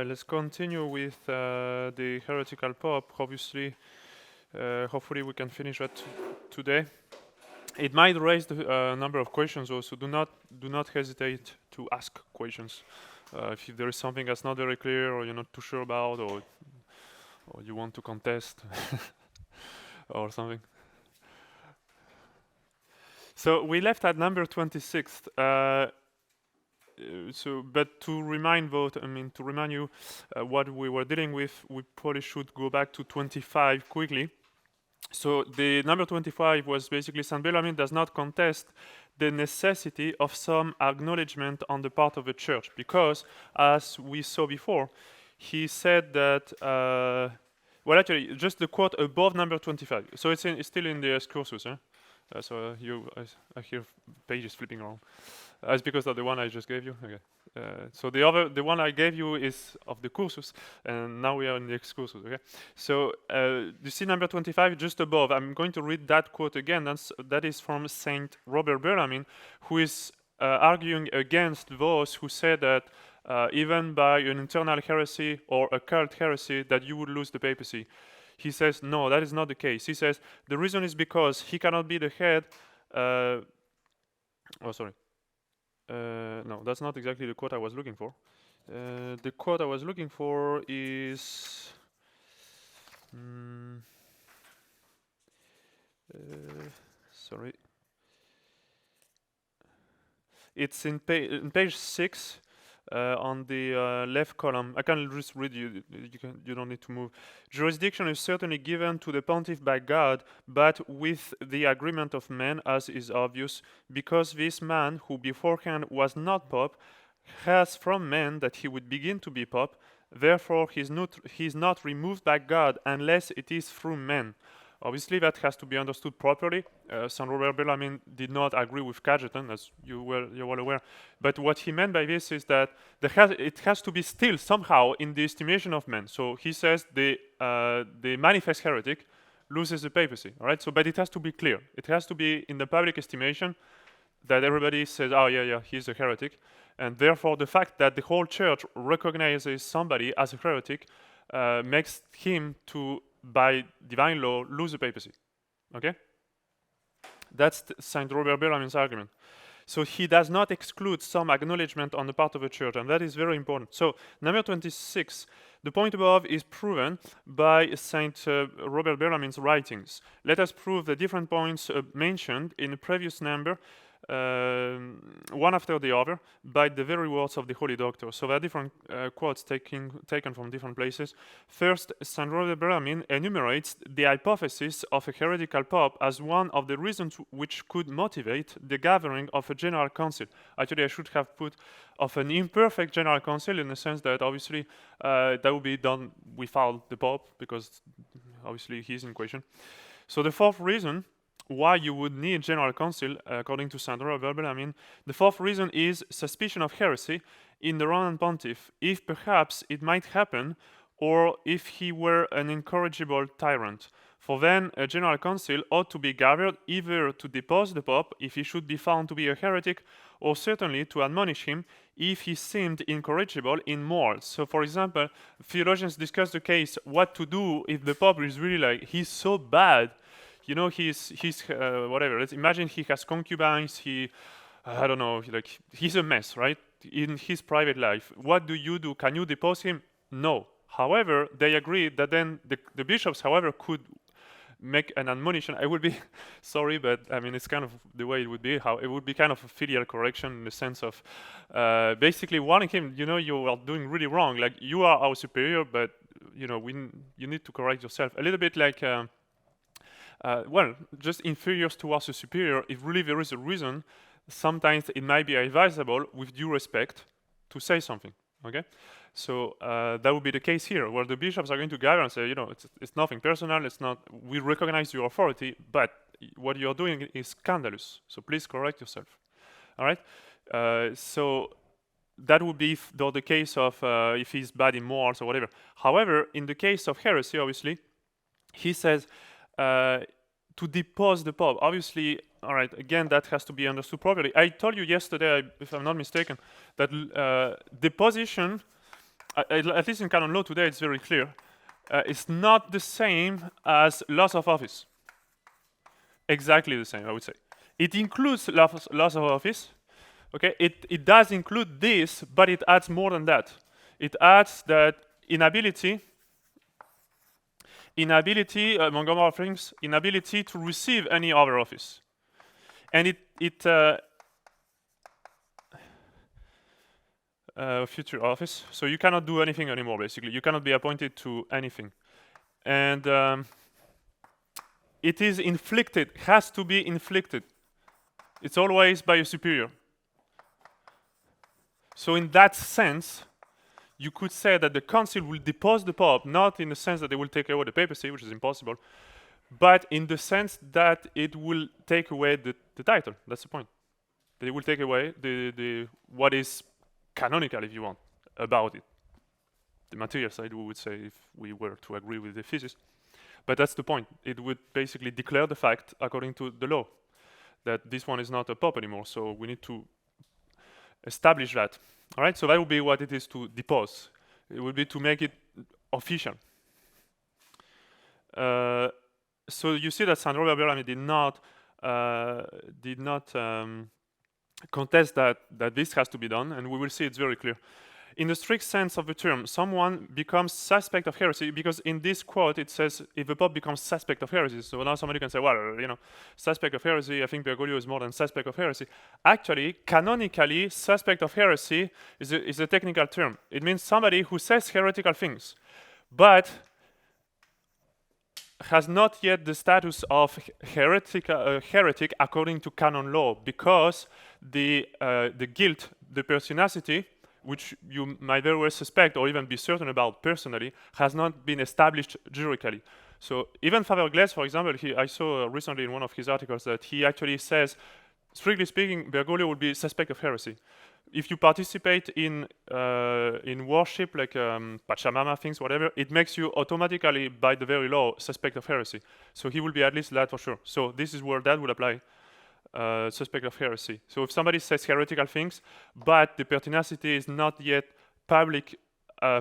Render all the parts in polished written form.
right, let's continue with the heretical pope. Obviously, hopefully we can finish that today. It might raise a number of questions, also. Do not hesitate to ask questions. If there is something that's not very clear, or you're not too sure about, or you want to contest, or something. So we left at number 26. But to remind you what we were dealing with, we probably should go back to 25 quickly. So the number 25 was basically St. Bellarmine does not contest the necessity of some acknowledgement on the part of the church, because, as we saw before, he said that, well, actually, just the quote above number 25. So it's still in the excursus. So I hear pages flipping around. It's because of the one I just gave you. Okay. So the one I gave you is of the cursus, and now we are in the excursus. Okay. So you see number 25 just above. I'm going to read that quote again. That is from Saint Robert Bellarmine, who is arguing against those who say that even by an internal heresy or a cult heresy that you would lose the papacy. He says, no, that is not the case. He says, the reason is because he cannot be the head. No, that's not exactly the quote I was looking for. The quote I was looking for is... sorry. It's in page 6. On the left column, I can just read you. You don't need to move. Jurisdiction is certainly given to the pontiff by God, but with the agreement of men, as is obvious, because this man, who beforehand was not pope, has from men that he would begin to be pope. Therefore, he is not removed by God unless it is through men. Obviously, that has to be understood properly. St. Robert Bellarmine did not agree with Cajetan, as you're well aware. But what he meant by this is that it has to be still somehow in the estimation of men. So he says the manifest heretic loses the papacy. All right. So, but it has to be clear. It has to be in the public estimation that everybody says, "Oh, yeah, he's a heretic," and therefore the fact that the whole church recognizes somebody as a heretic makes him to, by divine law, lose the papacy. Okay? That's Saint Robert Bellarmine's argument. So he does not exclude some acknowledgement on the part of the church, and that is very important. So number 26, the point above is proven by Saint Robert Bellarmine's writings. Let us prove the different points mentioned in the previous number, one after the other, by the very words of the Holy Doctor. So there are different quotes taken from different places. First, St. Robert Bellarmine enumerates the hypothesis of a heretical pope as one of the reasons which could motivate the gathering of a general council. Actually, I should have put of an imperfect general council, in the sense that obviously that would be done without the pope, because obviously he's in question. So the fourth reason why you would need general council, according to St. Robert Bellarmine, the fourth reason is suspicion of heresy in the Roman pontiff, if perhaps it might happen, or if he were an incorrigible tyrant. For then a general council ought to be gathered either to depose the pope if he should be found to be a heretic, or certainly to admonish him if he seemed incorrigible in morals. So, for example, theologians discuss the case what to do if the pope is really he's so bad. You know, he's whatever. Let's imagine he has concubines. I don't know, he's a mess, right? In his private life. What do you do? Can you depose him? No. However, they agree that then the bishops, however, could make an admonition. I would be sorry, but I mean, it's kind of the way it would be. How it would be kind of a filial correction, in the sense of basically warning him. You know, you are doing really wrong. Like, you are our superior, but you know, you need to correct yourself. A little bit like. Well, just inferiors towards a superior, if really there is a reason, sometimes it might be advisable, with due respect, to say something. Okay? So that would be the case here, where the bishops are going to gather and say, you know, it's nothing personal, we recognize your authority, but what you're doing is scandalous, so please correct yourself. All right? So that would be the case of if he's bad in morals or whatever. However, in the case of heresy, obviously, he says, to depose the pope. Obviously, all right, again, that has to be understood properly. I told you yesterday, if I'm not mistaken, that deposition at least in canon law today, it's very clear. It's not the same as loss of office. Exactly the same, I would say. It includes loss of office. Okay, it does include this, but it adds more than that. It adds that inability, among other things, inability to receive any other office. And future office. So you cannot do anything anymore, basically. You cannot be appointed to anything. And it is inflicted, has to be inflicted. It's always by a superior. So in that sense, you could say that the council will depose the pope, not in the sense that they will take away the papacy, which is impossible, but in the sense that it will take away the title. That's the point. They will take away the what is canonical, if you want, about it. The material side, we would say, if we were to agree with the thesis. But that's the point. It would basically declare the fact, according to the law, that this one is not a pope anymore. So we need to establish that. All right, so that would be what it is to depose. It would be to make it official. So you see that San Robert Bellamy did not contest that this has to be done, and we will see it's very clear. In the strict sense of the term, someone becomes suspect of heresy, because in this quote it says if the pope becomes suspect of heresy. So now somebody can say, well, suspect of heresy, I think Bergoglio is more than suspect of heresy. Actually, canonically, suspect of heresy is a technical term. It means somebody who says heretical things, but has not yet the status of heretic according to canon law, because the guilt, the pertinacity, which you might very well suspect or even be certain about personally, has not been established jurically. So even Father Glass, for example, I saw recently in one of his articles that he actually says, strictly speaking, Bergoglio would be suspect of heresy. If you participate in worship, like Pachamama things, whatever, it makes you automatically, by the very law, suspect of heresy. So he will be at least that for sure. So this is where that would apply. Suspect of heresy. So if somebody says heretical things, but the pertinacity is not yet public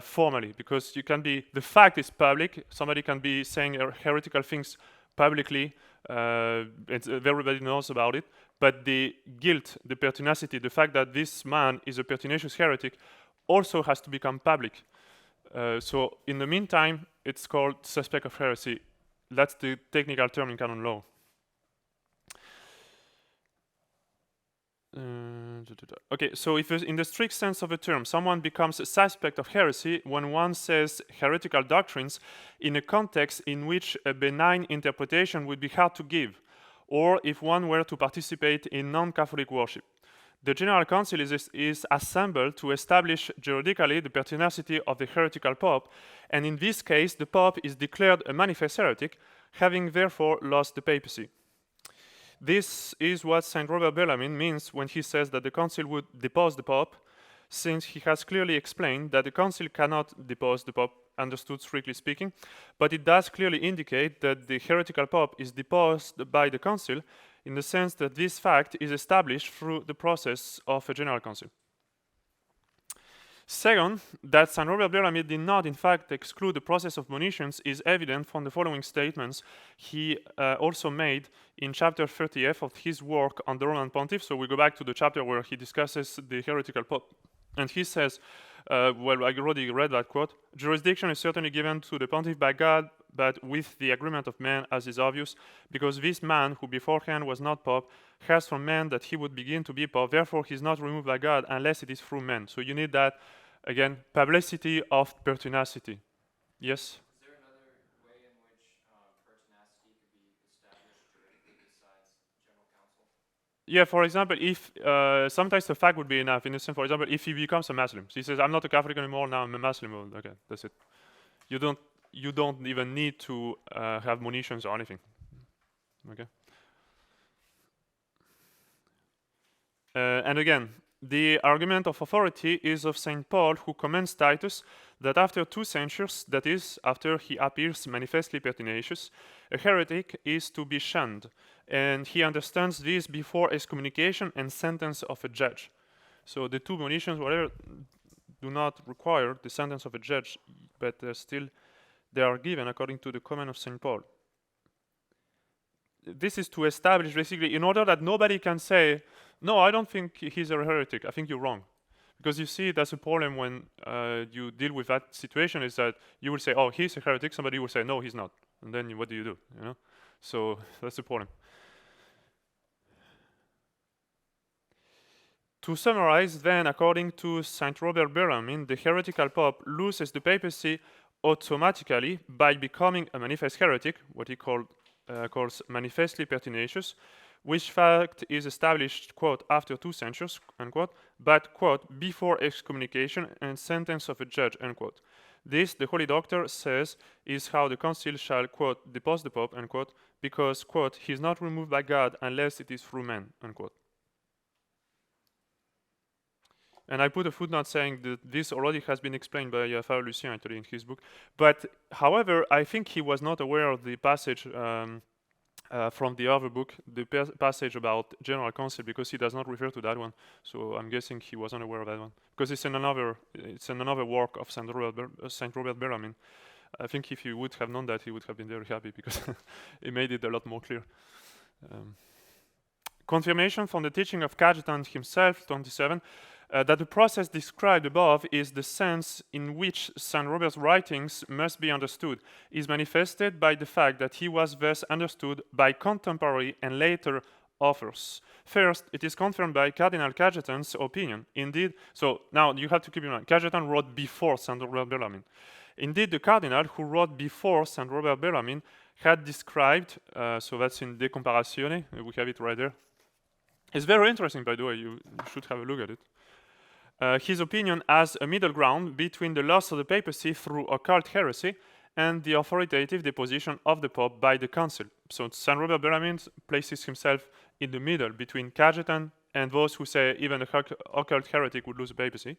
formally, because the fact is public, somebody can be saying heretical things publicly, everybody knows about it, but the guilt, the pertinacity, the fact that this man is a pertinacious heretic also has to become public. So in the meantime, it's called suspect of heresy. That's the technical term in canon law. Okay, so if in the strict sense of the term, someone becomes a suspect of heresy when one says heretical doctrines in a context in which a benign interpretation would be hard to give, or if one were to participate in non-Catholic worship. The General Council is assembled to establish juridically the pertinacity of the heretical pope, and in this case, the pope is declared a manifest heretic, having therefore lost the papacy. This is what St. Robert Bellamy means when he says that the council would depose the pope, since he has clearly explained that the council cannot depose the pope, understood strictly speaking, but it does clearly indicate that the heretical pope is deposed by the council in the sense that this fact is established through the process of a general council. Second, that St. Robert Bellamy did not, in fact, exclude the process of monitions is evident from the following statements he also made in chapter 30F of his work on the Roman Pontiff. So we go back to the chapter where he discusses the heretical pope. And he says, well, I already read that quote, "Jurisdiction is certainly given to the pontiff by God, but with the agreement of man, as is obvious, because this man, who beforehand was not pope, has from man that he would begin to be pope, therefore he is not removed by God unless it is through men." So you need that, again, publicity of pertinacity. Yes? Is there another way in which pertinacity could be established juridically besides general council? Yeah, for example, if sometimes the fact would be enough. In a sense, for example, if he becomes a Muslim, so he says, "I'm not a Catholic anymore. Now I'm a Muslim." Well, okay, that's it. You don't even need to have monitions or anything. Okay. And again, the argument of authority is of St. Paul, who commends Titus that after 2 censures, that is, after he appears manifestly pertinacious, a heretic is to be shunned, and he understands this before excommunication and sentence of a judge. So the 2 monitions, whatever, do not require the sentence of a judge, but still they are given according to the command of St. Paul. This is to establish, basically, in order that nobody can say, no, I don't think he's a heretic, I think you're wrong. Because you see, that's a problem when you deal with that situation, is that you will say, oh, he's a heretic, somebody will say, no, he's not. And then what do you do, you know? So that's the problem. To summarize, then, according to Saint Robert Bellarmine, the heretical pope loses the papacy automatically by becoming a manifest heretic, what he calls manifestly pertinacious, which fact is established, quote, after 2 centuries, unquote, but, quote, before excommunication and sentence of a judge, unquote. This, the Holy Doctor says, is how the council shall, quote, depose the pope, unquote, because, quote, he is not removed by God unless it is through men, unquote. And I put a footnote saying that this already has been explained by Father Lucien, actually, in his book. But, however, I think he was not aware of the passage from the other book, the passage about General Council, because he does not refer to that one. So I'm guessing he was unaware of that one, because it's in another work of Saint Robert Bellarmine. I think if he would have known that, he would have been very happy, because it made it a lot more clear. Confirmation from the teaching of Cajetan himself, 27, that the process described above is the sense in which St. Robert's writings must be understood, is manifested by the fact that he was thus understood by contemporary and later authors. First, it is confirmed by Cardinal Cajetan's opinion. Indeed, so now you have to keep in mind, Cajetan wrote before St. Robert Bellarmine. Indeed, the cardinal who wrote before St. Robert Bellarmine had described, so that's in De Comparatione, we have it right there. It's very interesting, by the way, you should have a look at it. His opinion as a middle ground between the loss of the papacy through occult heresy and the authoritative deposition of the Pope by the Council. So St. Robert Bellarmine places himself in the middle between Cajetan and those who say even an occult heretic would lose the papacy.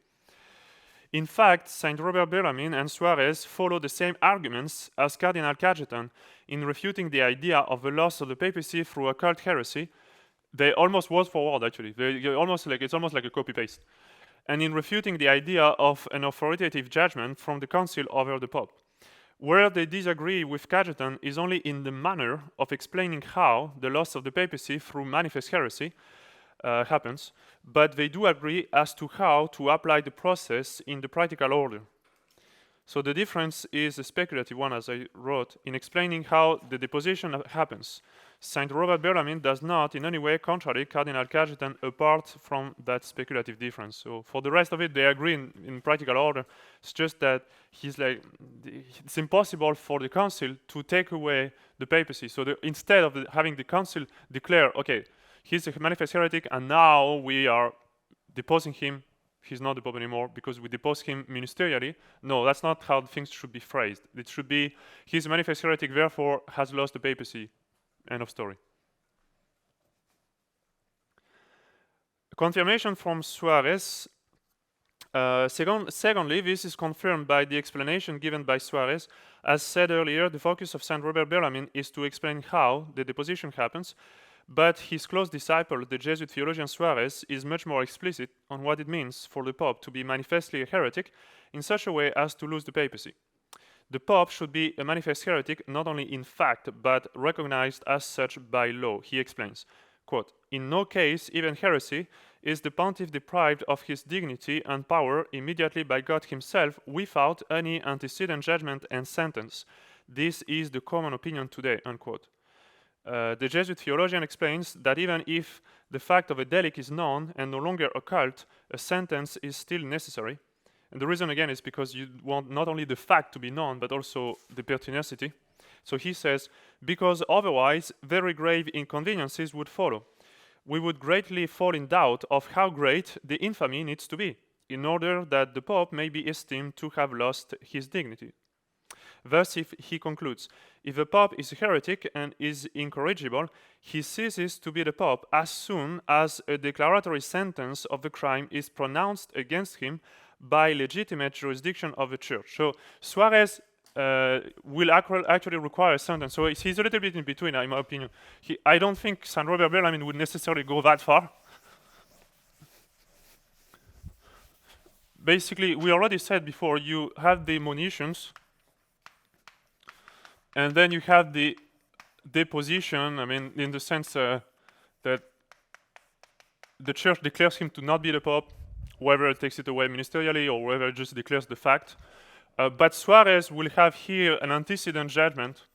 In fact, St. Robert Bellarmine and Suarez follow the same arguments as Cardinal Cajetan in refuting the idea of the loss of the papacy through occult heresy. They almost word for word, actually. It's almost like a copy-paste. And in refuting the idea of an authoritative judgment from the council over the Pope. Where they disagree with Cajetan is only in the manner of explaining how the loss of the papacy through manifest heresy happens, but they do agree as to how to apply the process in the practical order. So the difference is a speculative one, as I wrote, in explaining how the deposition happens. Saint Robert Bellarmine does not in any way contradict Cardinal Cajetan apart from that speculative difference. So for the rest of it, they agree in practical order. It's just that it's impossible for the council to take away the papacy. So instead of having the council declare, okay, he's a manifest heretic, and now we are deposing him, he's not the Pope anymore because we depose him ministerially. No, that's not how things should be phrased. It should be, he's a manifest heretic, therefore has lost the papacy. End of story. Confirmation from Suarez. Secondly, this is confirmed by the explanation given by Suarez. As said earlier, the focus of St. Robert Bellarmine is to explain how the deposition happens, but his close disciple, the Jesuit theologian Suarez, is much more explicit on what it means for the Pope to be manifestly a heretic in such a way as to lose the papacy. The Pope should be a manifest heretic not only in fact, but recognized as such by law. He explains, quote, in no case, even heresy, is the pontiff deprived of his dignity and power immediately by God himself without any antecedent judgment and sentence. This is the common opinion today, unquote. The Jesuit theologian explains that even if the fact of a delict is known and no longer occult, a sentence is still necessary. And the reason, again, is because you want not only the fact to be known, but also the pertinacity. So he says, because otherwise very grave inconveniences would follow. We would greatly fall in doubt of how great the infamy needs to be, in order that the Pope may be esteemed to have lost his dignity. Thus, if he concludes, if the Pope is a heretic and is incorrigible, he ceases to be the Pope as soon as a declaratory sentence of the crime is pronounced against him by legitimate jurisdiction of the Church. So Suarez will actually require a sentence. So he's a little bit in between, in my opinion. I don't think St. Robert Bellarmine would necessarily go that far. basically, we already said before, you have the monitions, and then you have the deposition, I mean, in the sense that the church declares him to not be the pope, whether it takes it away ministerially or whether it just declares the fact. But Suarez will have here an antecedent judgment,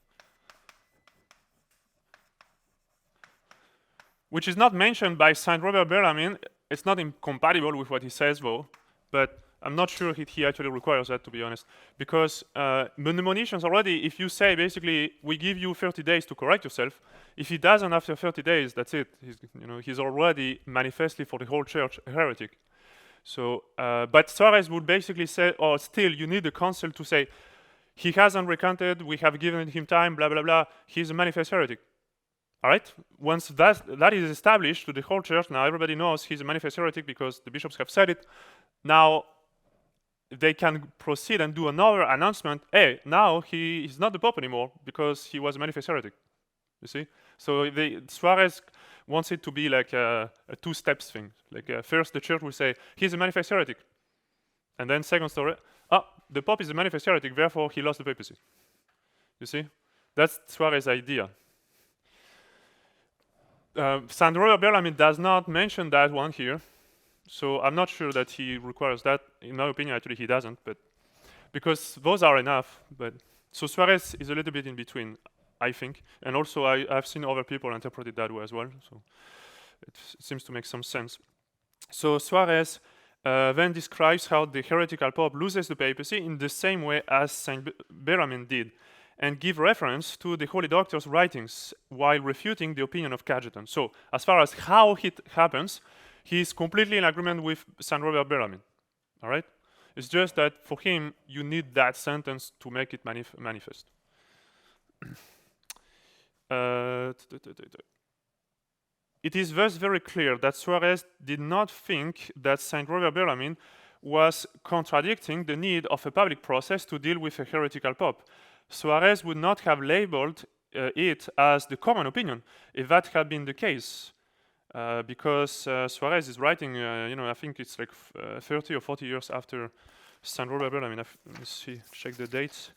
which is not mentioned by Saint Robert Bellarmine. It's not incompatible with what he says, though, but I'm not sure he actually requires that, to be honest. Because the monitions already, if you say basically, we give you 30 days to correct yourself, if he doesn't after 30 days, that's it. He's already manifestly for the whole church a heretic. So, but Suarez would basically say, oh, still, you need the council to say, he hasn't recanted, we have given him time, blah, blah, blah, he's a manifest heretic. All right? Once that is established to the whole church, now everybody knows he's a manifest heretic because the bishops have said it. Now, they can proceed and do another announcement. Hey, now he is not the pope anymore because he was a manifest heretic. You see? So Suarez wants it to be like a two-steps thing. Like first, the church will say, he's a manifest heretic. And then second story, the pope is a manifest heretic, therefore he lost the papacy. You see? That's Suarez's idea. Saint Robert Bellarmine does not mention that one here. So I'm not sure that he requires that. In my opinion, actually, he doesn't. But because those are enough. But so Suarez is a little bit in between, I think. And also, I've seen other people interpret it that way as well. So it seems to make some sense. So Suarez then describes how the heretical pope loses the papacy in the same way as Saint Bellarmine did, and give reference to the Holy Doctor's writings while refuting the opinion of Cajetan. So as far as how it happens, he is completely in agreement with Saint Robert Bellarmine. All right? It's just that for him, you need that sentence to make it manifest. It is thus very clear that Suarez did not think that Saint Robert Bellarmine was contradicting the need of a public process to deal with a heretical pope. Suarez would not have labeled it as the common opinion if that had been the case. Because Suarez is writing, I think it's like 30 or 40 years after Saint Robert Bellarmine. Let me see, check the dates.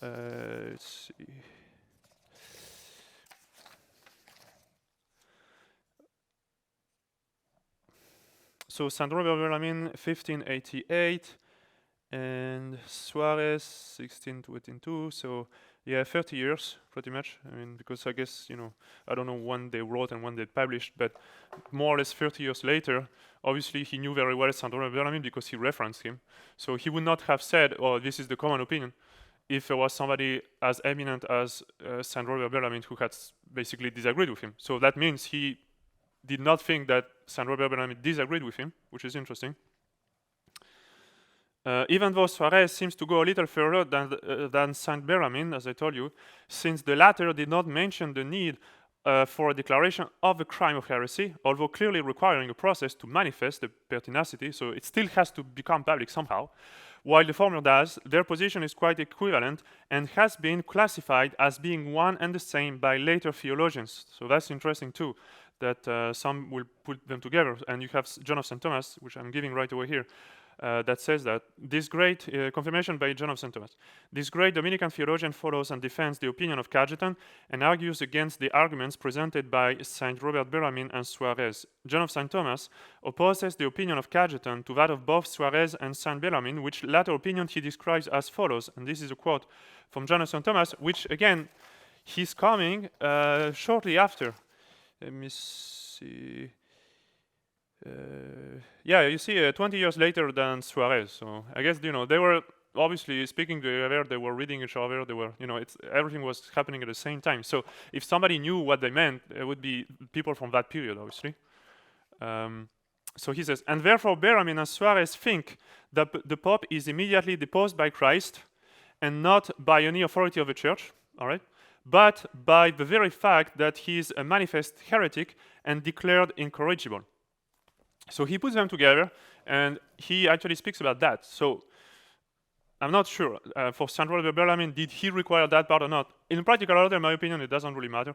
Let's see. So Saint Robert Bellarmine, 1588, and Suarez, 1622. So yeah, 30 years, pretty much. I mean, because I guess, I don't know when they wrote and when they published, but more or less 30 years later, obviously he knew very well Saint Robert Bellarmine because he referenced him. So he would not have said, oh, this is the common opinion, if there was somebody as eminent as Saint Robert Bellarmine who had basically disagreed with him. So that means he did not think that Saint Robert Bellarmine disagreed with him, which is interesting. Even though Suarez seems to go a little further than Saint Bellarmine, as I told you, since the latter did not mention the need for a declaration of a crime of heresy, although clearly requiring a process to manifest the pertinacity, so it still has to become public somehow, while the former does, their position is quite equivalent and has been classified as being one and the same by later theologians. So that's interesting too, that some will put them together. And you have John of St. Thomas, which I'm giving right away here, that says that this great confirmation by John of St. Thomas. This great Dominican theologian follows and defends the opinion of Cajetan and argues against the arguments presented by Saint Robert Bellarmine and Suarez. John of St. Thomas opposes the opinion of Cajetan to that of both Suarez and Saint Bellarmine, which latter opinion he describes as follows. And this is a quote from John of St. Thomas, which again, he's coming shortly after. Let me see. Yeah, you see, 20 years later than Suarez. So I guess they were obviously speaking to each other. They were reading each other. They were, everything was happening at the same time. So if somebody knew what they meant, it would be people from that period, obviously. So he says, and therefore Bellarmine and Suarez think that the Pope is immediately deposed by Christ, and not by any authority of the Church. All right. But by the very fact that he is a manifest heretic and declared incorrigible. So he puts them together, and he actually speaks about that. So I'm not sure. For Saint Robert Bellarmine, did he require that part or not? In practical order, in my opinion, it doesn't really matter.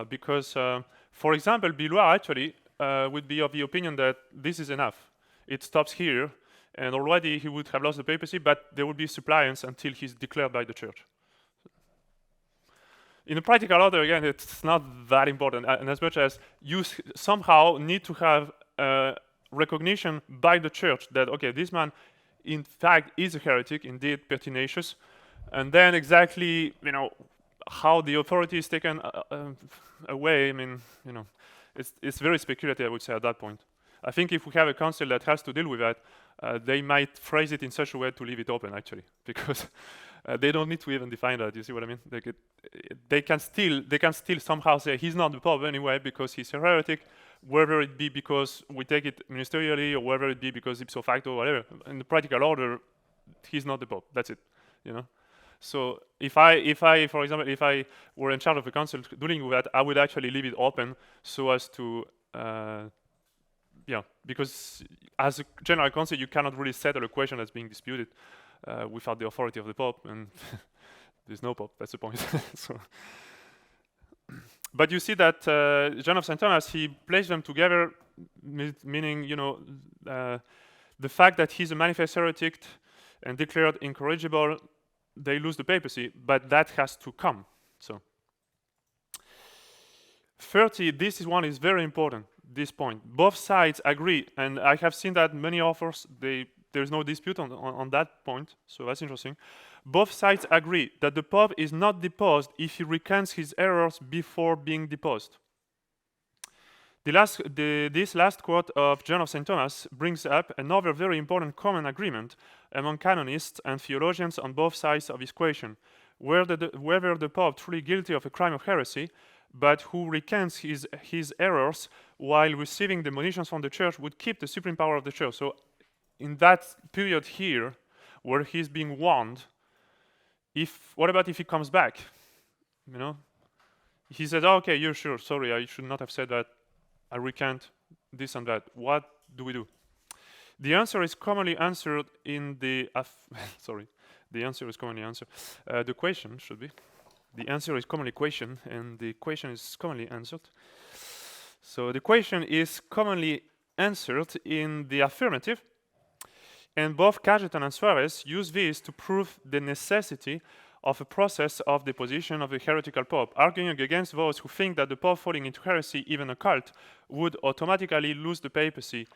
Because, for example, Billois actually would be of the opinion that this is enough. It stops here, and already he would have lost the papacy, but there would be suppliance until he's declared by the church. In the practical order, again, it's not that important, and as much as you somehow need to have recognition by the church that, okay, this man, in fact, is a heretic, indeed pertinacious, and then exactly, how the authority is taken away, I mean, it's very speculative, I would say, at that point. I think if we have a council that has to deal with that, they might phrase it in such a way to leave it open, actually, because they don't need to even define that. You see what I mean? They can still somehow say he's not the pope anyway because he's a heretic, whether it be because we take it ministerially or whether it be because ipso facto or whatever. In the practical order, he's not the pope. That's it. So if I, for example, if I were in charge of a council dealing with that, I would actually leave it open so as to, because as a general council, you cannot really settle a question that's being disputed without the authority of the Pope, and there's no Pope. That's the point. So, but you see that John of St. Thomas, he placed them together, meaning, the fact that he's a manifest heretic and declared incorrigible, they lose the papacy, but that has to come. So 30, this one is very important, this point. Both sides agree, and I have seen that many authors, there's no dispute on that point, so that's interesting. Both sides agree that the Pope is not deposed if he recants his errors before being deposed. This last quote of John of St. Thomas brings up another very important common agreement among canonists and theologians on both sides of this question, whether the Pope truly guilty of a crime of heresy, but who recants his errors while receiving the monitions from the Church would keep the supreme power of the Church. So in that period here, where he's being warned, what about if he comes back? He says, oh, okay, you're sure, sorry, I should not have said that. I recant this and that. What do we do? The answer is commonly answered in the the answer is commonly answered. The question should be. The answer is commonly questioned, and the question is commonly answered. So the question is commonly answered in the affirmative, and both Cajetan and Suarez use this to prove the necessity of a process of deposition of the heretical pope, arguing against those who think that the pope falling into heresy, even a cult, would automatically lose the papacy.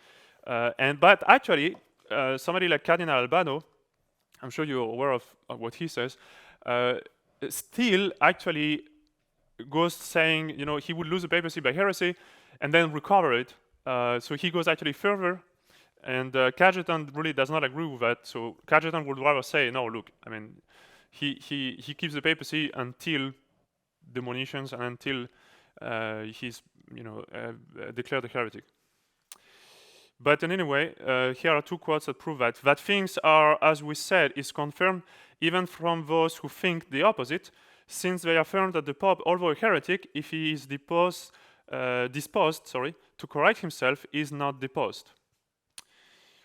But actually, somebody like Cardinal Albano, I'm sure you're aware of what he says, still actually goes saying, he would lose the papacy by heresy and then recover it. So he goes actually further, and Cajetan really does not agree with that. So Cajetan would rather say, no, look, I mean, he keeps the papacy until the monitions and until he's declared a heretic. But in any way, here are two quotes that prove that things are, as we said, is confirmed even from those who think the opposite, since they affirm that the Pope, although a heretic, if he is disposed to correct himself, is not deposed.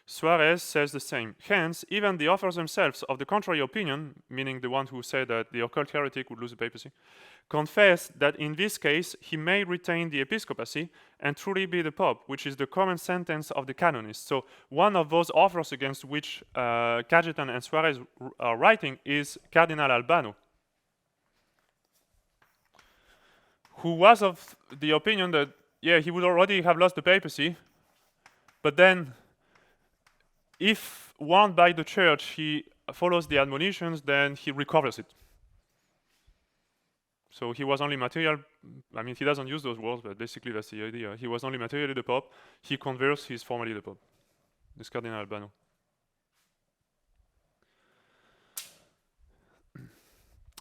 Suarez says the same. Hence, even the authors themselves of the contrary opinion, meaning the one who said that the occult heretic would lose the papacy, confess that in this case he may retain the episcopacy and truly be the pope, which is the common sentence of the canonists. So one of those authors against which Cajetan and Suarez are writing is Cardinal Albano, who was of the opinion that, he would already have lost the papacy, but then if warned by the church he follows the admonitions, then he recovers it. So he was only material, I mean, he doesn't use those words, but basically that's the idea. He was only materially the Pope, he converts, he's formally the Pope. This Cardinal Albano.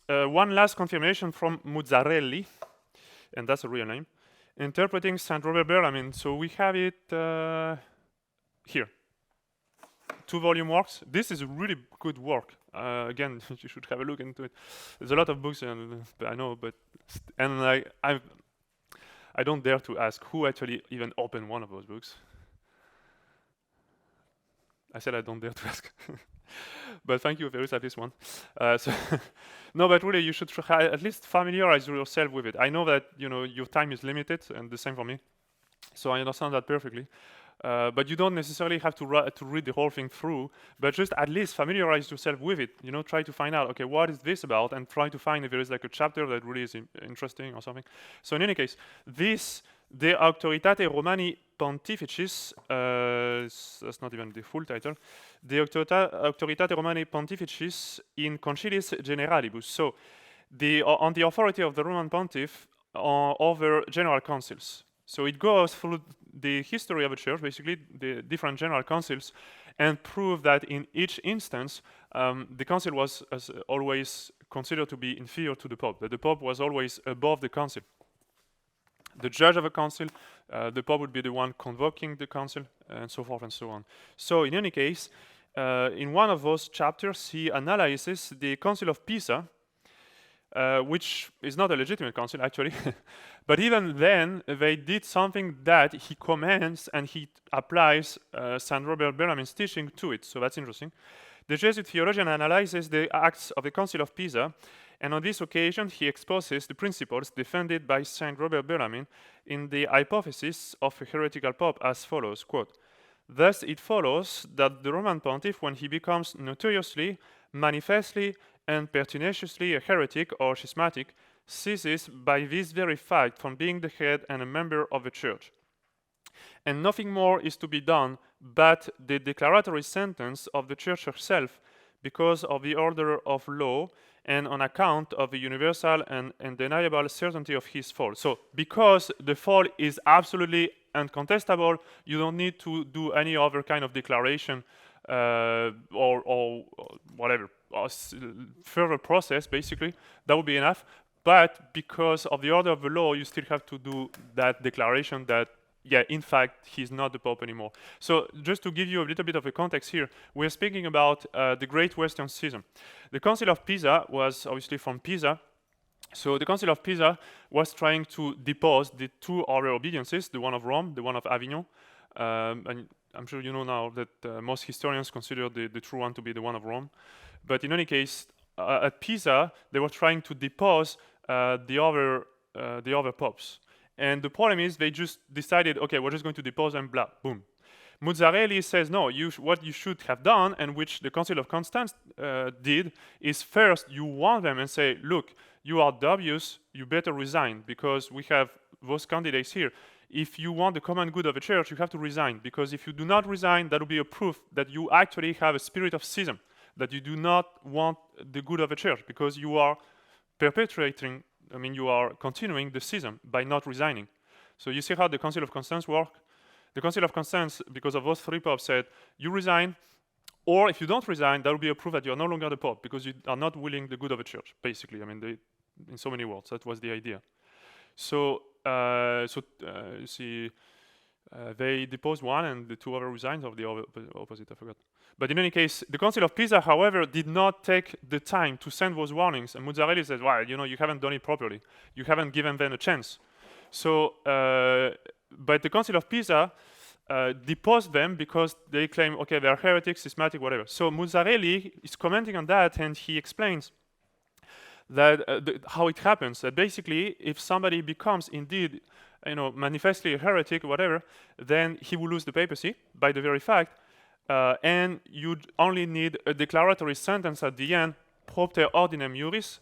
One last confirmation from Muzzarelli, and that's a real name, interpreting St. Robert Bell. So we have it here. 2-volume works. This is a really good work. Again, you should have a look into it. There's a lot of books, and I know, I don't dare to ask who actually even opened one of those books. I said I don't dare to ask. But thank you, there is at least one. No, but really, you should at least familiarize yourself with it. I know that your time is limited, and the same for me. So I understand that perfectly. but you don't necessarily have to read the whole thing through, but just at least familiarize yourself with it. You know, try to find out, okay, what is this about, and try to find if there is like a chapter that really is interesting or something. So in any case, this De Auctoritate Romani Pontificis, that's not even the full title, De Auctoritate Romani Pontificis in Concilis Generalibus. So on the authority of the Roman Pontiff over general councils. So it goes through the history of the church, basically the different general councils, and prove that in each instance, the council was always considered to be inferior to the pope, that the pope was always above the council. The judge of a council, the pope would be the one convoking the council, and so forth and so on. So in any case, in one of those chapters, he analyzes the Council of Pisa, which is not a legitimate council, actually. But even then, they did something that he commends and he applies St. Robert Bellami's teaching to it. So that's interesting. The Jesuit theologian analyzes the acts of the Council of Pisa, and on this occasion, he exposes the principles defended by St. Robert Bellarmine in the hypothesis of a heretical pope as follows, quote, "Thus it follows that the Roman pontiff, when he becomes notoriously, manifestly, and pertinaciously a heretic or schismatic, ceases by this very fact from being the head and a member of the church. And nothing more is to be done but the declaratory sentence of the church herself, because of the order of law and on account of the universal and undeniable certainty of his fall." So because the fall is absolutely uncontestable, you don't need to do any other kind of declaration or whatever, further process, basically. That would be enough. But because of the order of the law, you still have to do that declaration that, yeah, in fact, he's not the Pope anymore. So just to give you a little bit of a context here, we're speaking about the Great Western Schism. The Council of Pisa was obviously from Pisa. So the Council of Pisa was trying to depose the two other obediences, the one of Rome, the one of Avignon. And I'm sure you know now that most historians consider the true one to be the one of Rome. But in any case, at Pisa, they were trying to depose the other popes. And the problem is they just decided, okay, we're just going to depose them, blah, boom. Muzzarelli says, no, what you should have done, and which the Council of Constance did, is first you warn them and say, look, you are dubious, you better resign, because we have those candidates here. If you want the common good of the church, you have to resign, because if you do not resign, that will be a proof that you actually have a spirit of schism, that you do not want the good of the church, because you are perpetuating, you are continuing the schism by not resigning. So you see how the Council of Constance worked? The Council of Constance, because of those three popes, said, you resign, or if you don't resign, that will be a proof that you are no longer the pope, because you are not willing the good of the church, basically. In so many words, that was the idea. So they deposed one, and the two other resigned, or the opposite, I forgot. But in any case, the Council of Pisa, however, did not take the time to send those warnings. And Muzzarelli says, well, you haven't done it properly. You haven't given them a chance. So, but the Council of Pisa deposed them because they claim, okay, they are heretics, schismatic, whatever. So Muzzarelli is commenting on that, and he explains that how it happens. That basically, if somebody becomes indeed, manifestly a heretic, whatever, then he will lose the papacy by the very fact. And you only need a declaratory sentence at the end, propter ordinem juris,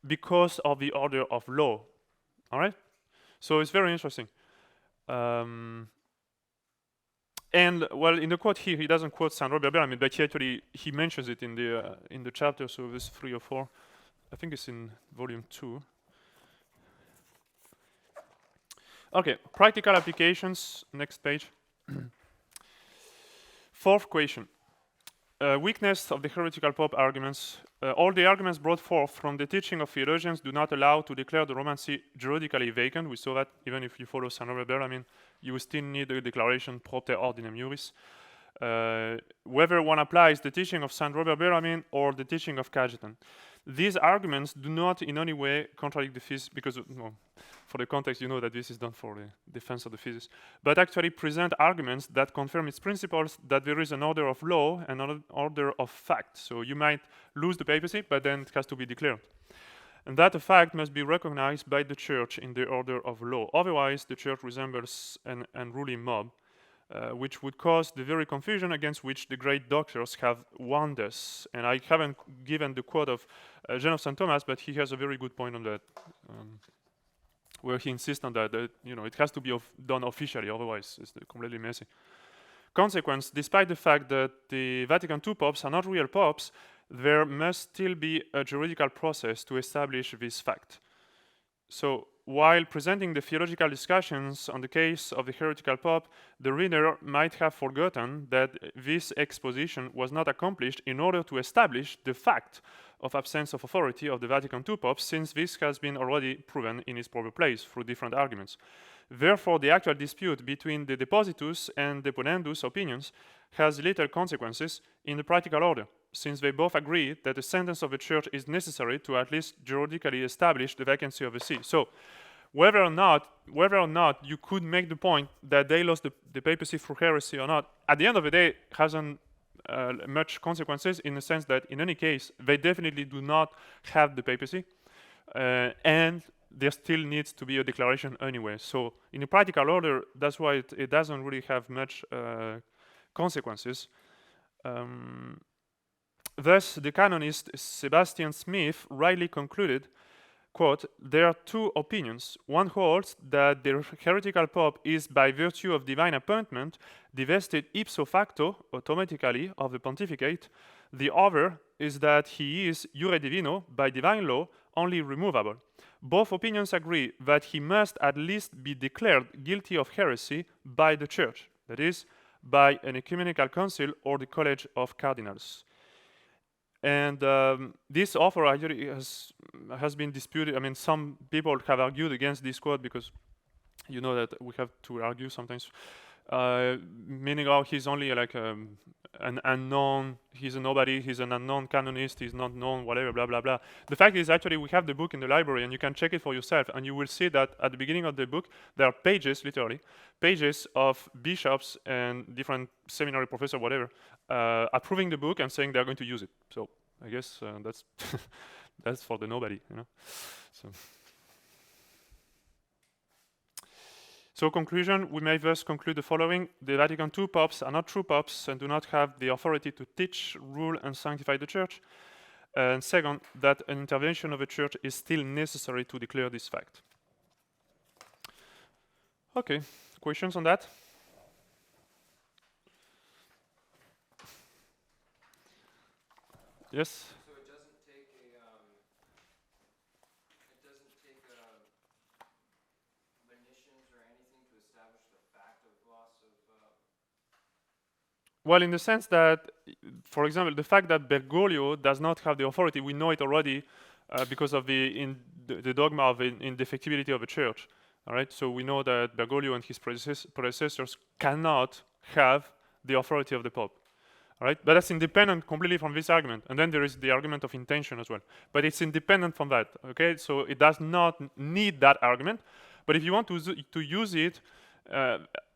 because of the order of law. All right? So it's very interesting. And well, in the quote here, he doesn't quote St. Robert Bellarmine, but he mentions it in the chapter. So there's 3 or 4. I think it's in volume 2. Okay, practical applications. Next page. Fourth question. Weakness of the heretical pope arguments. All the arguments brought forth from the teaching of theologians do not allow to declare the Roman See juridically vacant. We saw that even if you follow St. Robert Bellarmine, you will still need a declaration propter ordinem juris. Whether one applies the teaching of St. Robert Bellarmine or the teaching of Cajetan. These arguments do not in any way contradict the thesis, because for the context, you know that this is done for the defense of the thesis, but actually present arguments that confirm its principles, that there is an order of law and an order of fact. So you might lose the papacy, but then it has to be declared. And that a fact must be recognized by the church in the order of law. Otherwise, the church resembles an unruly mob, which would cause the very confusion against which the great doctors have warned us. And I haven't given the quote of John of St. Thomas, but he has a very good point on that, where he insists on that it has to be done officially, otherwise it's completely messy. Consequence, despite the fact that the Vatican II popes are not real popes, there must still be a juridical process to establish this fact. So, while presenting the theological discussions on the case of the heretical pope, the reader might have forgotten that this exposition was not accomplished in order to establish the fact of absence of authority of the Vatican II popes, since this has been already proven in its proper place through different arguments. Therefore, the actual dispute between the depositus and deponendus opinions has little consequences in the practical order, since they both agree that the sentence of the Church is necessary to at least juridically establish the vacancy of the see. So, whether or not you could make the point that they lost the papacy through heresy or not, at the end of the day, hasn't much consequences, in the sense that in any case, they definitely do not have the papacy, and there still needs to be a declaration anyway. So in a practical order, that's why it doesn't really have much consequences. Thus, the canonist Sebastian Smith rightly concluded, quote, "There are two opinions. One holds that the heretical pope is, by virtue of divine appointment, divested ipso facto, automatically, of the pontificate. The other is that he is, jure divino, by divine law, only removable. Both opinions agree that he must at least be declared guilty of heresy by the Church, that is, by an ecumenical council or the college of cardinals." And this offer actually has been disputed. I mean, some people have argued against this quote, because you know that we have to argue sometimes, meaning, oh, he's only like an unknown, he's a nobody, he's an unknown canonist, he's not known, whatever, blah, blah, blah. The fact is, actually, we have the book in the library, and you can check it for yourself, and you will see that at the beginning of the book, there are pages, literally, pages of bishops and different seminary professors, whatever, approving the book and saying they're going to use it. So I guess that's that's for the nobody, you know. So conclusion, we may thus conclude the following: the Vatican II popes are not true popes and do not have the authority to teach, rule, and sanctify the Church. And second, that an intervention of the Church is still necessary to declare this fact. Okay, questions on that? Yes? So it doesn't take monitions or anything to establish the fact of loss of. Well, in the sense that, for example, the fact that Bergoglio does not have the authority, we know it already because of the dogma of indefectibility of the Church. All right, so we know that Bergoglio and his predecessors cannot have the authority of the Pope. All right, but that's independent completely from this argument. And then there is the argument of intention as well. But it's independent from that. Okay, so it does not need that argument. But if you want to use it,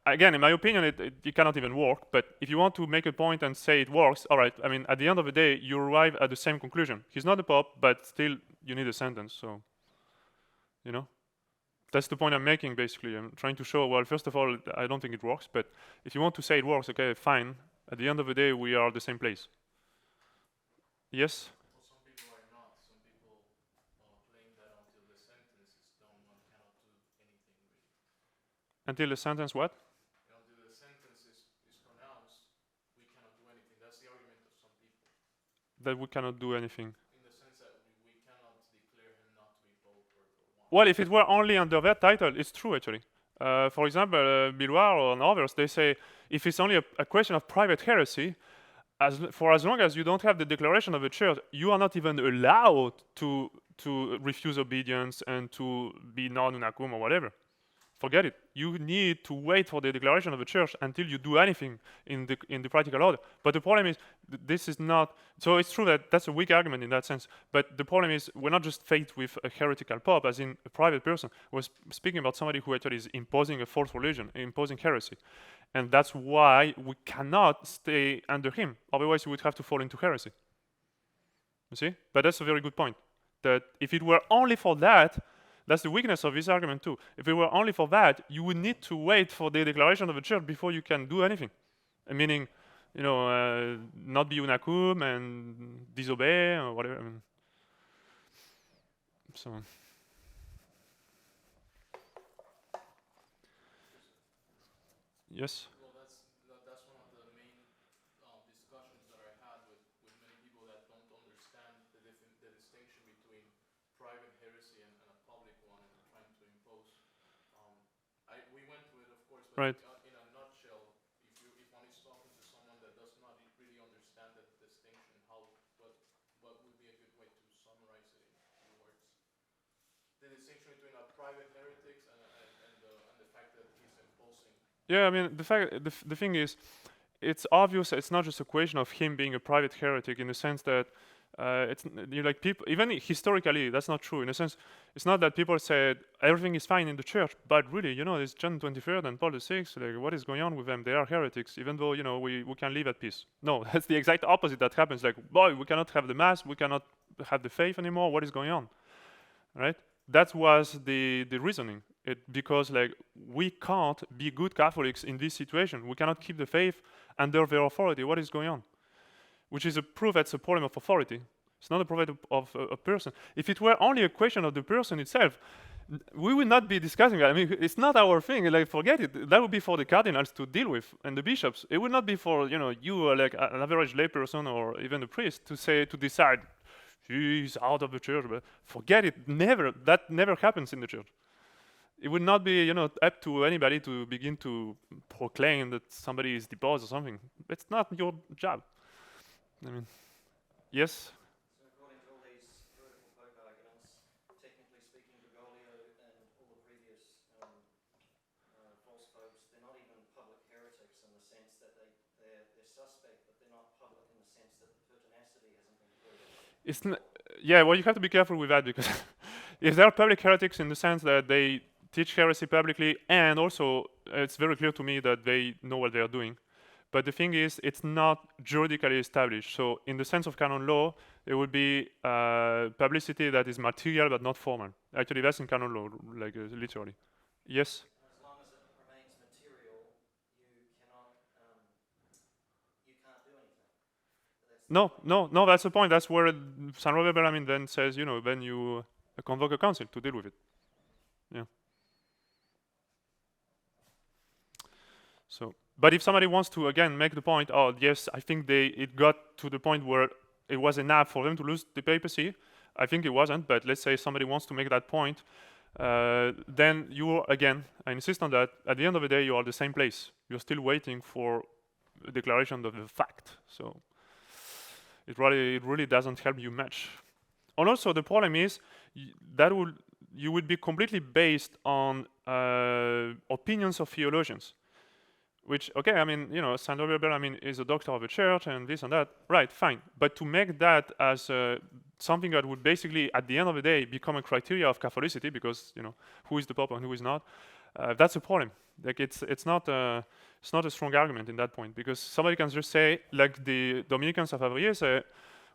again, in my opinion, it cannot even work. But if you want to make a point and say it works, all right. I mean, at the end of the day, you arrive at the same conclusion. He's not the Pope, but still, you need a sentence. So, you know, that's the point I'm making. Basically, I'm trying to show. Well, first of all, I don't think it works. But if you want to say it works, okay, fine. At the end of the day, we are at the same place. Yes? Well, some people are not. Some people claim that until the sentence is done, one cannot do anything really. Until the sentence what? Until the sentence is pronounced, we cannot do anything. That's the argument of some people. That we cannot do anything. In the sense that we cannot declare him not to be Pope or one. Well, if it were only under that title, it's true, actually. For example, Billoir or others, they say if it's only a question of private heresy, for as long as you don't have the declaration of the Church, you are not even allowed to refuse obedience and to be non unacum or whatever. Forget it. You need to wait for the declaration of the Church until you do anything in the practical order. But the problem is, this is not. So it's true that that's a weak argument in that sense. But the problem is, we're not just faced with a heretical pope, as in a private person. We're speaking about somebody who actually is imposing a false religion, imposing heresy, and that's why we cannot stay under him. Otherwise, we would have to fall into heresy. You see? But that's a very good point. That if it were only for that, That's the weakness of this argument too. If it were only for that, you would need to wait for the declaration of the church before you can do anything. Meaning, not be unacum and disobey or whatever. So. Yes. Well, that's one of the main discussions that I had with many people that don't understand the distinction between private heresy and a public one, and trying to impose. We went through it, of course, but Right. In a nutshell, if one is talking to someone that does not really understand that distinction, what would be a good way to summarize it in words? The distinction between a private heretics and the fact that he's imposing. Yeah, I mean, the thing is, it's obvious it's not just a question of him being a private heretic in the sense that like people, even historically, that's not true. In a sense, it's not that people said everything is fine in the church, but really, it's John 23rd and Paul VI. Like, what is going on with them? They are heretics, even though we can live at peace. No, that's the exact opposite that happens. Like, boy, we cannot have the mass, we cannot have the faith anymore. What is going on, right? That was the reasoning. Because like we can't be good Catholics in this situation. We cannot keep the faith under their authority. What is going on? Which is a proof that's a problem of authority. It's not a problem of a person. If it were only a question of the person itself, we would not be discussing that. I mean, it's not our thing. Like, forget it. That would be for the cardinals to deal with and the bishops. It would not be for you like an average layperson or even a priest to decide he's out of the church. But forget it. That never happens in the church. It would not be, up to anybody to begin to proclaim that somebody is deposed or something. It's not your job. I mean, yes? So according to all these heretical pope arguments, technically speaking, Bergoglio and all the previous false popes, they're not even public heretics in the sense that they're suspect, but they're not public in the sense that the pertinacity hasn't been proven. Yeah, well, you have to be careful with that because if they're public heretics in the sense that they teach heresy publicly, and also it's very clear to me that they know what they are doing. But the thing is, it's not juridically established. So in the sense of canon law, it would be publicity that is material but not formal. Actually, that's in canon law, like literally. Yes? As long as it remains material, you can't do anything. No, that's the point. That's where San Robert Bellarmine then says, then you convoke a council to deal with it. Yeah. So, but if somebody wants to again make the point, oh yes, I think it got to the point where it was enough for them to lose the papacy. I think it wasn't, but let's say somebody wants to make that point, then I insist on that. At the end of the day, you are the same place. You're still waiting for a declaration of the fact. So it really doesn't help you much. And also the problem is you would be completely based on opinions of theologians. Which, okay, I mean, Saint Robert is a doctor of the church and this and that. Right, fine. But to make that as something that would basically, at the end of the day, become a criteria of Catholicity, because, who is the Pope and who is not, that's a problem. Like, it's not a strong argument in that point, because somebody can just say, like the Dominicans of Avrier say,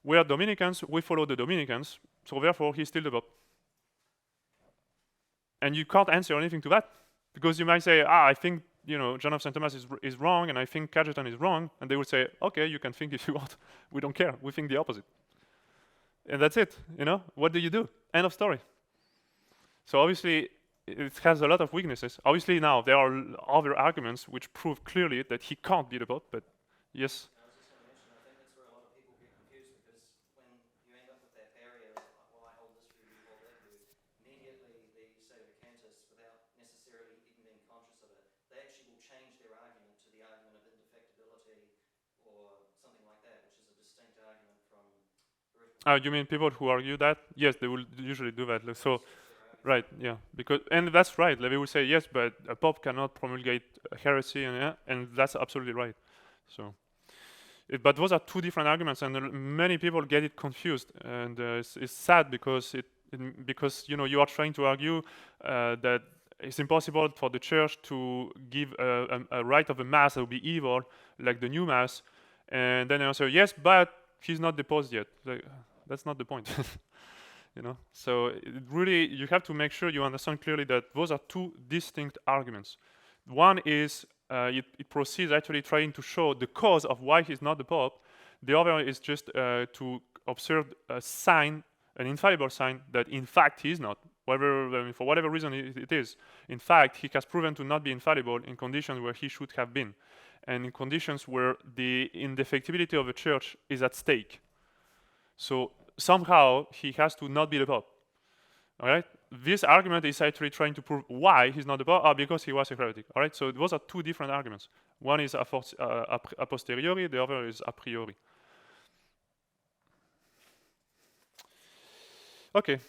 we are Dominicans, we follow the Dominicans, so therefore he's still the Pope. And you can't answer anything to that, because you might say, I think John of St. Thomas is wrong, and I think Cajetan is wrong, and they would say, okay, you can think if you want. We don't care. We think the opposite. And that's it. What do you do? End of story. So obviously, it has a lot of weaknesses. Obviously, now there are other arguments which prove clearly that he can't be the Pope, but yes? I was just going to mention, I think that's where a lot of people get confused, because when you end up with that area of, well, I hold this view, you hold that view, immediately the sedevacantists, without necessarily even being conscious of it, they actually will change their argument to the argument of indefectibility or something like that, which is a distinct argument from heretical. You mean people who argue that? Yes, they will usually do that. So, right, yeah, and that's right. They will say yes, but a pope cannot promulgate heresy, and that's absolutely right. So, but those are two different arguments, and many people get it confused, and it's sad because you are trying to argue that it's impossible for the church to give a rite of a mass that will be evil, like the new mass, and then they answer yes, but he's not deposed yet. Like, that's not the point. You know, so it really you have to make sure you understand clearly that those are two distinct arguments. One is it proceeds actually trying to show the cause of why he's not the Pope. The other is just to observe a sign, an infallible sign that in fact he is not. For whatever reason it is, in fact he has proven to not be infallible in conditions where he should have been, and in conditions where the indefectibility of the church is at stake. So somehow he has to not be the Pope. All right. This argument is actually trying to prove why he's not the Pope, because he was a heretic. All right. So those are two different arguments. One is a posteriori, the other is a priori. Okay.